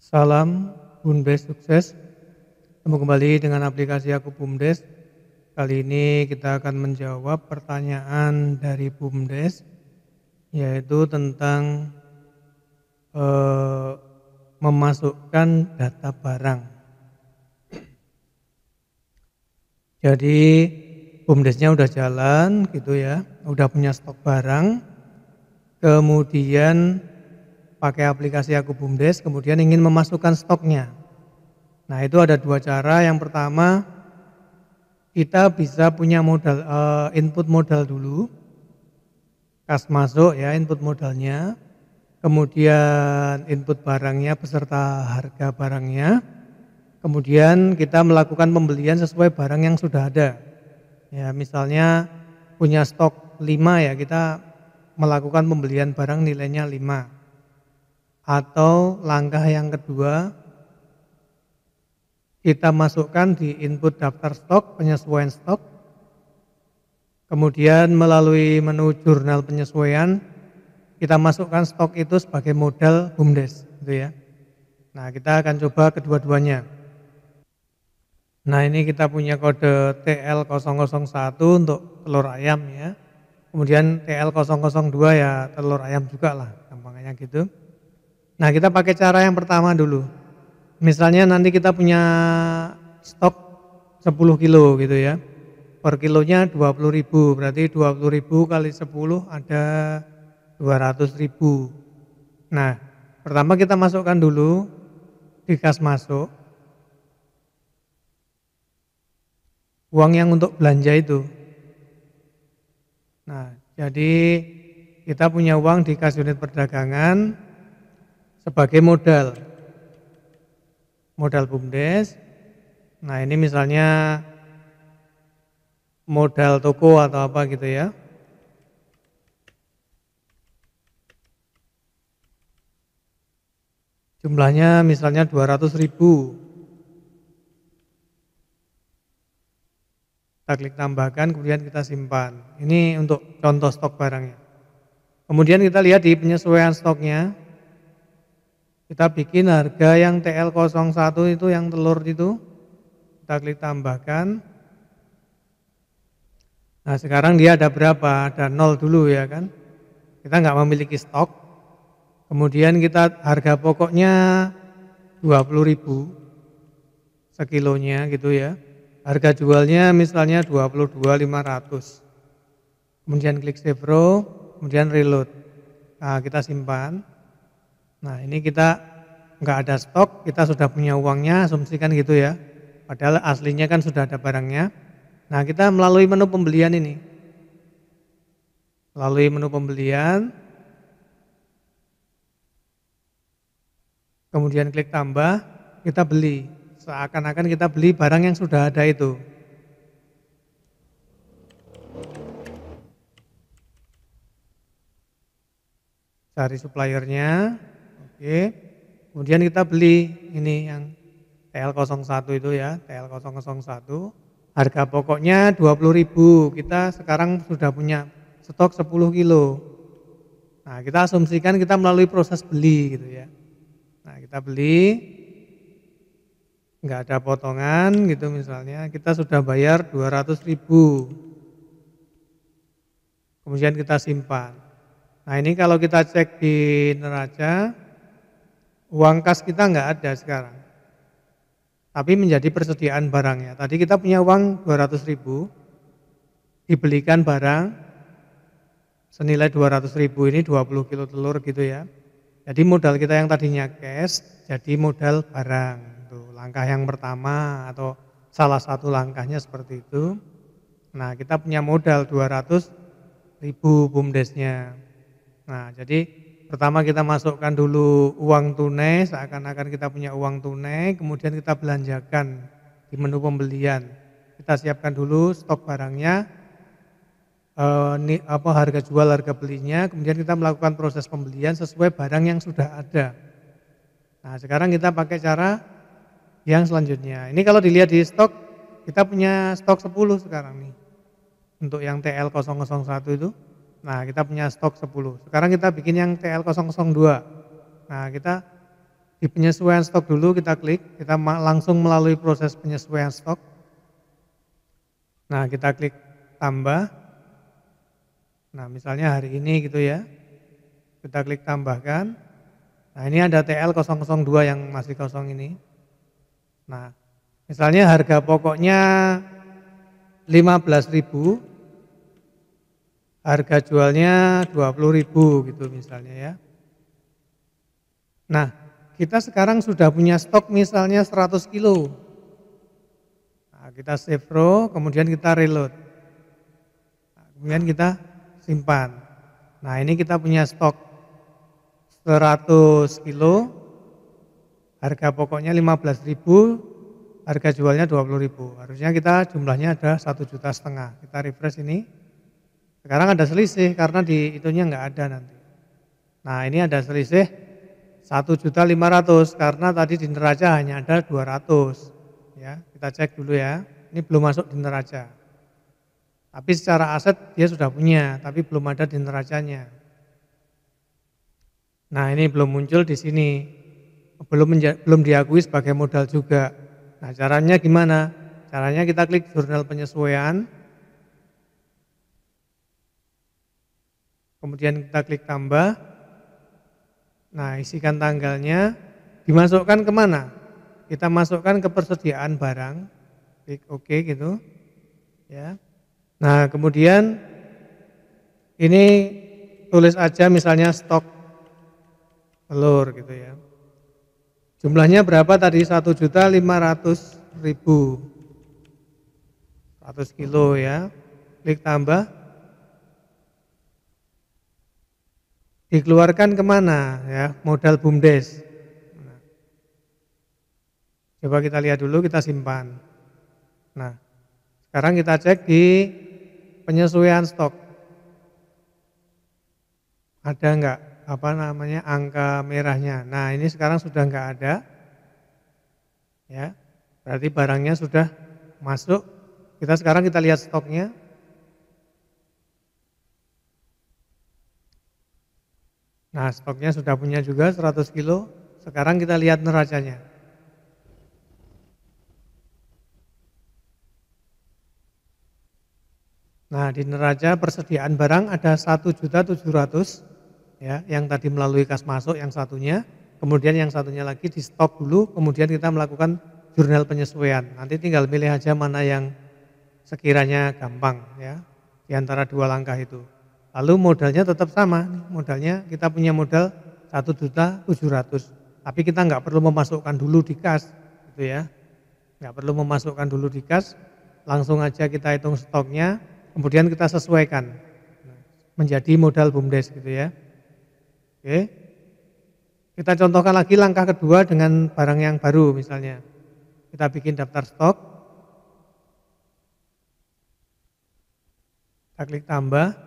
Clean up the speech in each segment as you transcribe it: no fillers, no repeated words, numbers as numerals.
Salam Bumdes sukses. Ketemu kembali dengan aplikasi Aku Bumdes. Kali ini kita akan menjawab pertanyaan dari Bumdes, yaitu tentang memasukkan data barang. Jadi Bumdesnya udah jalan gitu ya, udah punya stok barang, kemudian pakai aplikasi Aku Bumdes, kemudian ingin memasukkan stoknya. Nah, itu ada dua cara. Yang pertama, kita bisa punya modal, input modal dulu, kas masuk ya, input modalnya, kemudian input barangnya beserta harga barangnya, kemudian kita melakukan pembelian sesuai barang yang sudah ada. Ya, misalnya punya stok 5 ya, kita melakukan pembelian barang nilainya 5. Atau langkah yang kedua, kita masukkan di input daftar stok, penyesuaian stok, kemudian melalui menu jurnal penyesuaian, kita masukkan stok itu sebagai modal Bumdes, gitu ya. Nah, kita akan coba kedua-duanya. Nah, ini kita punya kode TL001 untuk telur ayam ya. Kemudian TL002 ya telur ayam juga lah, gampangnya gitu. Nah, kita pakai cara yang pertama dulu. Misalnya nanti kita punya stok 10 kilo gitu ya. Per kilonya 20.000, berarti 20.000 kali 10 ada 200.000. Nah, pertama kita masukkan dulu di kas masuk uang yang untuk belanja itu. Nah, jadi kita punya uang di kas unit perdagangan sebagai modal Bumdes. Nah, ini misalnya modal toko atau apa gitu ya. Jumlahnya misalnya 200.000. Kita klik tambahkan, kemudian kita simpan. Ini untuk contoh stok barangnya. Kemudian kita lihat di penyesuaian stoknya. Kita bikin harga yang TL01 itu, yang telur itu. Kita klik tambahkan. Nah, sekarang dia ada berapa? Ada 0 dulu ya kan. Kita nggak memiliki stok. Kemudian kita harga pokoknya 20.000 sekilonya gitu ya. Harga jualnya misalnya 22.500. Kemudian klik save row, kemudian reload. Nah, kita simpan. Nah, ini kita nggak ada stok, kita sudah punya uangnya, asumsikan gitu ya. Padahal aslinya kan sudah ada barangnya. Nah, kita melalui menu pembelian ini. Melalui menu pembelian, kemudian klik tambah, kita beli. Seakan-akan kita beli barang yang sudah ada itu. Cari suppliernya, oke. Kemudian kita beli ini yang TL01 itu ya, TL001. Harga pokoknya 20.000, kita sekarang sudah punya stok 10 kilo. Nah, kita asumsikan kita melalui proses beli gitu ya. Nah, kita beli, nggak ada potongan gitu misalnya, kita sudah bayar 200.000. Kemudian kita simpan. Nah, ini kalau kita cek di neraca, uang kas kita nggak ada sekarang. Tapi menjadi persediaan barangnya. Tadi kita punya uang 200.000, dibelikan barang senilai 200.000, ini 20 kilo telur gitu ya. Jadi modal kita yang tadinya cash, jadi modal barang. Langkah yang pertama atau salah satu langkahnya seperti itu. Nah, kita punya modal 200.000 Bumdesnya. Nah, jadi pertama kita masukkan dulu uang tunai, seakan-akan kita punya uang tunai, kemudian kita belanjakan di menu pembelian. Kita siapkan dulu stok barangnya, harga jual, harga belinya, kemudian kita melakukan proses pembelian sesuai barang yang sudah ada. Nah, sekarang kita pakai cara yang selanjutnya. Ini kalau dilihat di stok, kita punya stok 10 sekarang nih. Untuk yang TL001 itu. Nah, kita punya stok 10. Sekarang kita bikin yang TL002. Nah, kita Di penyesuaian stok dulu kita klik, kita langsung melalui proses penyesuaian stok. Nah, kita klik tambah. Nah, misalnya hari ini gitu ya. Kita klik tambahkan. Nah, ini ada TL002 yang masih kosong ini. Nah, misalnya harga pokoknya 15.000, harga jualnya 20.000 gitu misalnya ya. Nah, kita sekarang sudah punya stok misalnya 100 kilo. Nah, kita save row, kemudian kita reload. Nah, kemudian kita simpan. Nah, ini kita punya stok 100 kilo, harga pokoknya 15.000, harga jualnya 20.000. Harusnya kita jumlahnya ada 1,5 juta. Kita refresh ini. Sekarang ada selisih karena di itunya enggak ada nanti. Nah, ini ada selisih 1.500.000 karena tadi di neraca hanya ada 200. Ya, kita cek dulu ya. Ini belum masuk di neraca. Tapi secara aset dia sudah punya, tapi belum ada di neracanya. Nah, ini belum muncul di sini. Belum diakui sebagai modal juga. Nah, caranya gimana? Caranya kita klik jurnal penyesuaian. Kemudian kita klik tambah. Nah, isikan tanggalnya, dimasukkan kemana? Kita masukkan ke persediaan barang, klik OK gitu. Ya. Nah, kemudian ini tulis aja misalnya stok telur gitu ya. Jumlahnya berapa tadi? 1.500.000. 100 kilo ya. Klik tambah. Dikeluarkan kemana ya, modal BUMDes. Nah, coba kita lihat dulu, kita simpan. Nah, sekarang kita cek di penyesuaian stok. Ada enggak angka merahnya? Nah, ini sekarang sudah enggak ada. Ya. Berarti barangnya sudah masuk. Sekarang kita lihat stoknya. Nah, stoknya sudah punya juga 100 kilo. Sekarang kita lihat neracanya. Nah, di neraca persediaan barang ada 1.700.000 ya, yang tadi melalui kas masuk yang satunya, kemudian yang satunya lagi di stok dulu, kemudian kita melakukan jurnal penyesuaian. Nanti tinggal pilih aja mana yang sekiranya gampang ya, di antara dua langkah itu. Lalu modalnya tetap sama, modalnya kita punya modal 1.700.000, tapi kita nggak perlu memasukkan dulu di kas, gitu ya, nggak perlu memasukkan dulu di kas, langsung aja kita hitung stoknya, kemudian kita sesuaikan menjadi modal BUMDes gitu ya. Oke, kita contohkan lagi langkah kedua dengan barang yang baru misalnya, kita bikin daftar stok, kita klik tambah.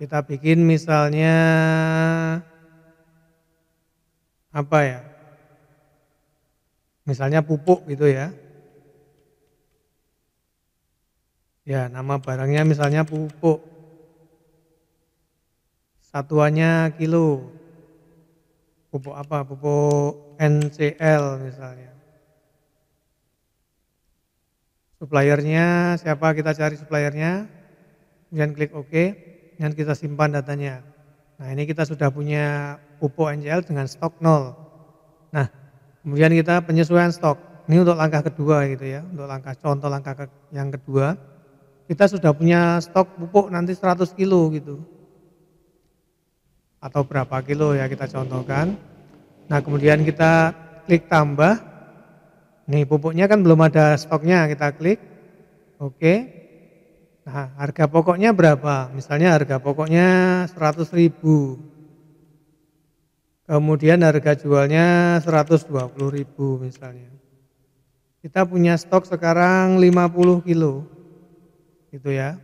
Kita bikin misalnya apa ya? Misalnya pupuk gitu ya. Ya, nama barangnya misalnya pupuk. Satuannya kilo. Pupuk apa? Pupuk NCL misalnya. Suppliernya siapa? Kita cari suppliernya. Kemudian klik OK. Dan kita simpan datanya. Nah, ini kita sudah punya pupuk NCL dengan stok 0. Nah, kemudian kita penyesuaian stok. Ini untuk langkah kedua gitu ya, untuk contoh langkah yang kedua. Kita sudah punya stok pupuk nanti 100 kilo gitu. Atau berapa kilo ya kita contohkan. Nah, kemudian kita klik tambah. Nih, pupuknya kan belum ada stoknya, kita klik OK. Nah, harga pokoknya berapa? Misalnya harga pokoknya 100.000. Kemudian harga jualnya 120.000 misalnya. Kita punya stok sekarang 50 kilo. Gitu ya.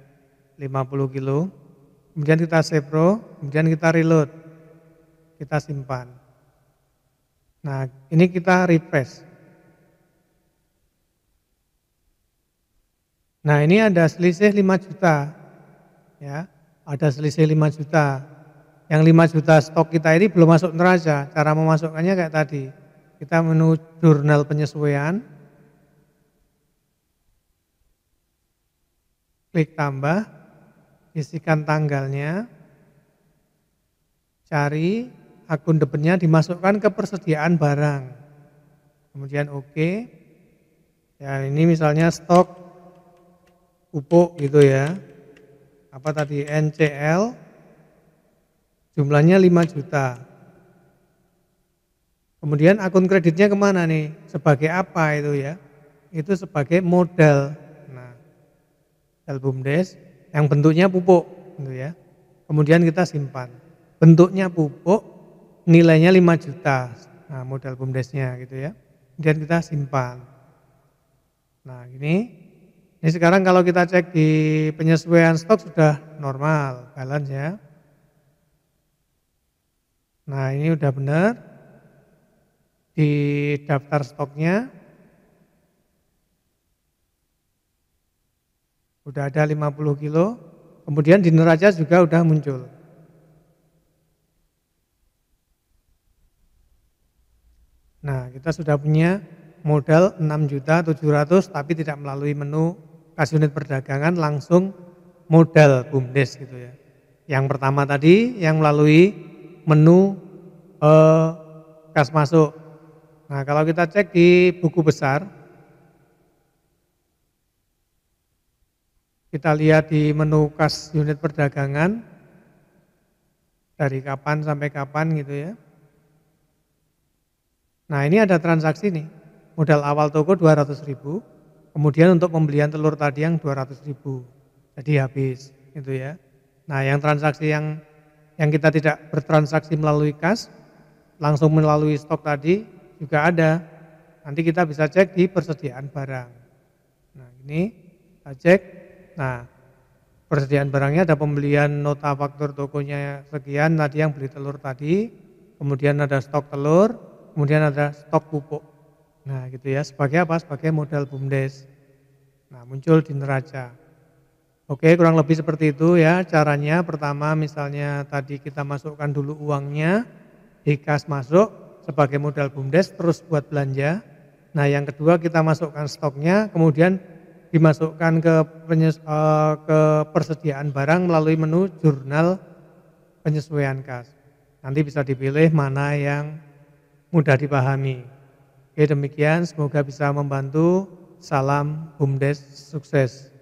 50 kilo. Kemudian kita save row, kemudian kita reload. Kita simpan. Nah, ini kita refresh. Nah, ini ada selisih 5 juta, ya, ada selisih 5 juta. Yang 5 juta stok kita ini belum masuk neraca, cara memasukkannya kayak tadi. Kita menu jurnal penyesuaian, klik tambah, isikan tanggalnya, cari akun debennya dimasukkan ke persediaan barang. Kemudian oke. Ya ini misalnya stok pupuk gitu ya. Apa tadi NCL jumlahnya 5 juta. Kemudian akun kreditnya kemana nih? Sebagai apa itu ya? Itu sebagai modal. Nah, modal BUMDes yang bentuknya pupuk gitu ya. Kemudian kita simpan. Bentuknya pupuk, nilainya 5 juta. Nah, modal BUMDesnya gitu ya. Kemudian kita simpan. Nah, ini sekarang kalau kita cek di penyesuaian stok sudah normal, balance ya. Nah, ini udah benar. Di daftar stoknya udah ada 50 kilo, kemudian di neraca juga udah muncul. Nah, kita sudah punya modal 6.700.000 tapi tidak melalui menu kas unit perdagangan, langsung modal BUMDes gitu ya. Yang pertama tadi yang melalui menu kas masuk. Nah, kalau kita cek di buku besar, kita lihat di menu kas unit perdagangan, dari kapan sampai kapan gitu ya. Nah, ini ada transaksi nih, modal awal toko 200.000, kemudian untuk pembelian telur tadi yang 200.000, jadi habis gitu ya. Nah, yang transaksi yang kita tidak bertransaksi melalui kas, langsung melalui stok tadi juga ada. Nanti kita bisa cek di persediaan barang. Nah, ini kita cek. Nah, persediaan barangnya ada pembelian nota faktur tokonya sekian, tadi yang beli telur tadi, kemudian ada stok telur, kemudian ada stok pupuk. Nah, gitu ya, sebagai apa? Sebagai modal BUMDes. Nah, muncul di neraca. Oke, kurang lebih seperti itu ya caranya. Pertama misalnya tadi kita masukkan dulu uangnya di kas masuk sebagai modal BUMDes terus buat belanja. Nah, yang kedua kita masukkan stoknya, kemudian dimasukkan ke persediaan barang melalui menu jurnal penyesuaian kas. Nanti bisa dipilih mana yang mudah dipahami. Oke, demikian, semoga bisa membantu. Salam BUMDes sukses.